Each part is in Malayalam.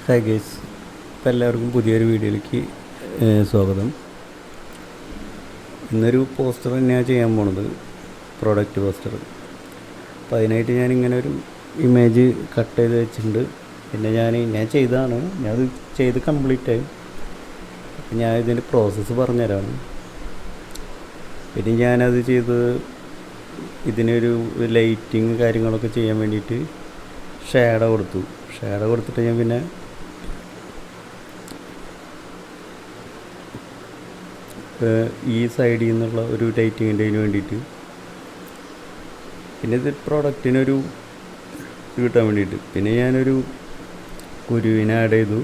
ഹായ് ഗൈസ്, ഇപ്പോൾ എല്ലാവർക്കും പുതിയൊരു വീഡിയോയിലേക്ക് സ്വാഗതം. ഇന്നൊരു പോസ്റ്റർ തന്നെയാണ് ചെയ്യാൻ പോണത്, പ്രോഡക്റ്റ് പോസ്റ്റർ. അപ്പോൾ അതിനായിട്ട് ഞാനിങ്ങനെ ഒരു ഇമേജ് കട്ട് ചെയ്ത് വെച്ചിട്ടുണ്ട്. പിന്നെ ഞാൻ ചെയ്തതാണ്, ഞാനത് ചെയ്ത് കംപ്ലീറ്റ് ആയി. അപ്പം ഞാൻ ഇതിൻ്റെ പ്രോസസ്സ് പറഞ്ഞുതരാം. പിന്നെ ഞാനത് ചെയ്ത് ഇതിനൊരു ലൈറ്റിങ് കാര്യങ്ങളൊക്കെ ചെയ്യാൻ വേണ്ടിയിട്ട് ഷാഡോ കൊടുത്തിട്ട് ഞാൻ പിന്നെ ഈ സൈഡിൽ നിന്നുള്ള ഒരു ലൈറ്റിങ്ങിൻ്റെ വേണ്ടിയിട്ട്, പിന്നെ ഇത് പ്രോഡക്റ്റിനൊരു കിട്ടാൻ വേണ്ടിയിട്ട് പിന്നെ ഞാനൊരു കുരുവിനെ ആഡ് ചെയ്തു.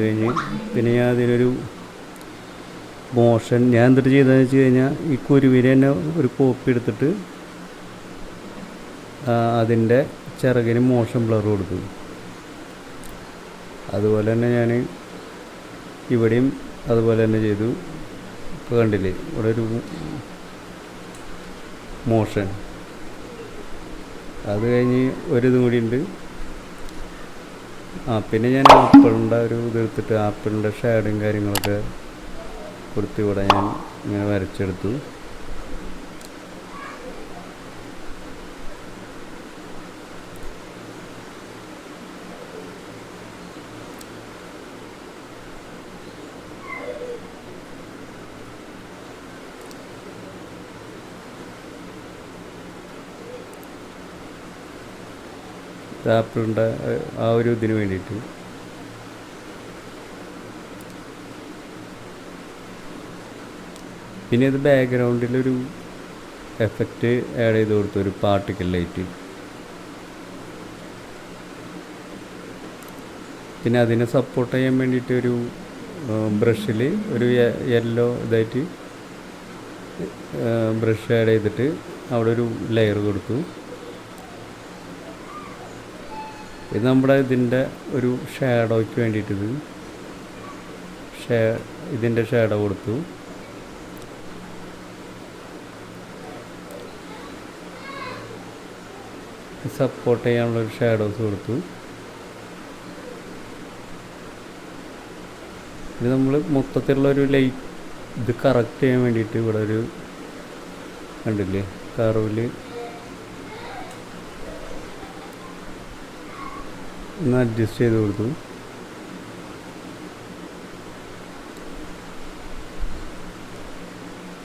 കഴിഞ്ഞ് പിന്നെ ഞാൻ അതിനൊരു മോഷൻ ഞാൻ എന്തിട്ട് ചെയ്തതെന്ന് വെച്ച് കഴിഞ്ഞാൽ, ഈ കുരുവിനെ തന്നെ ഒരു കോപ്പി എടുത്തിട്ട് അതിൻ്റെ ചിറകിന് മോഷൻ ബ്ലർ കൊടുത്തു. അതുപോലെ തന്നെ ഞാൻ ഇവിടെയും അതുപോലെ തന്നെ ചെയ്തു. ഇപ്പോൾ കണ്ടില്ലേ, ഇവിടെ ഒരു മോഷൻ. അത് കഴിഞ്ഞ് ഒരിതും കൂടി ഉണ്ട്. പിന്നെ ഞാൻ ആപ്പിളിൻ്റെ ഒരു ഇതെടുത്തിട്ട് ആപ്പിളിൻ്റെ ഷേഡും കാര്യങ്ങളൊക്കെ കൊടുത്ത് ഇവിടെ ഞാൻ ഇങ്ങനെ വരച്ചെടുത്തു. ആപ്പിളിൻ്റെ ആ ഒരു ഇതിന് വേണ്ടിയിട്ട് പിന്നെ ഇത് ബാക്ക്ഗ്രൗണ്ടിലൊരു എഫക്റ്റ് ആഡ് ചെയ്ത് കൊടുത്തു, ഒരു പാർട്ടിക്കൽ ലൈറ്റ്. പിന്നെ അതിനെ സപ്പോർട്ട് ചെയ്യാൻ വേണ്ടിയിട്ട് ഒരു ബ്രഷിൽ ഒരു യെല്ലോ ഇതായിട്ട് ബ്രഷ് ആഡ് ചെയ്തിട്ട് അവിടെ ഒരു ലെയർ കൊടുത്തു. ഇത് നമ്മുടെ ഇതിൻ്റെ ഒരു ഷാഡോയ്ക്ക് വേണ്ടിയിട്ടിത് ഇതിൻ്റെ ഷാഡോ കൊടുത്തു. സപ്പോർട്ട് ചെയ്യാനുള്ളൊരു ഷാഡോസ് കൊടുത്തു. ഇത് നമ്മൾ മൊത്തത്തിലുള്ളൊരു ലൈറ്റ് ഇത് കറക്റ്റ് ചെയ്യാൻ വേണ്ടിയിട്ട് ഇവിടെ ഒരു കണ്ടില്ലേ, കർവിൽ ഒന്ന് അഡ്ജസ്റ്റ് ചെയ്ത് കൊടുത്തു.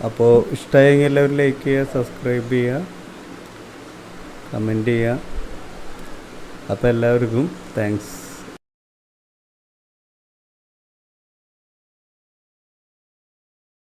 അപ്പോൾ ഇഷ്ടമായെങ്കിൽ എല്ലാവരും ലൈക്ക് ചെയ്യുക, സബ്സ്ക്രൈബ് ചെയ്യുക, കമൻറ്റ് ചെയ്യുക. അപ്പോൾ എല്ലാവർക്കും താങ്ക്സ്.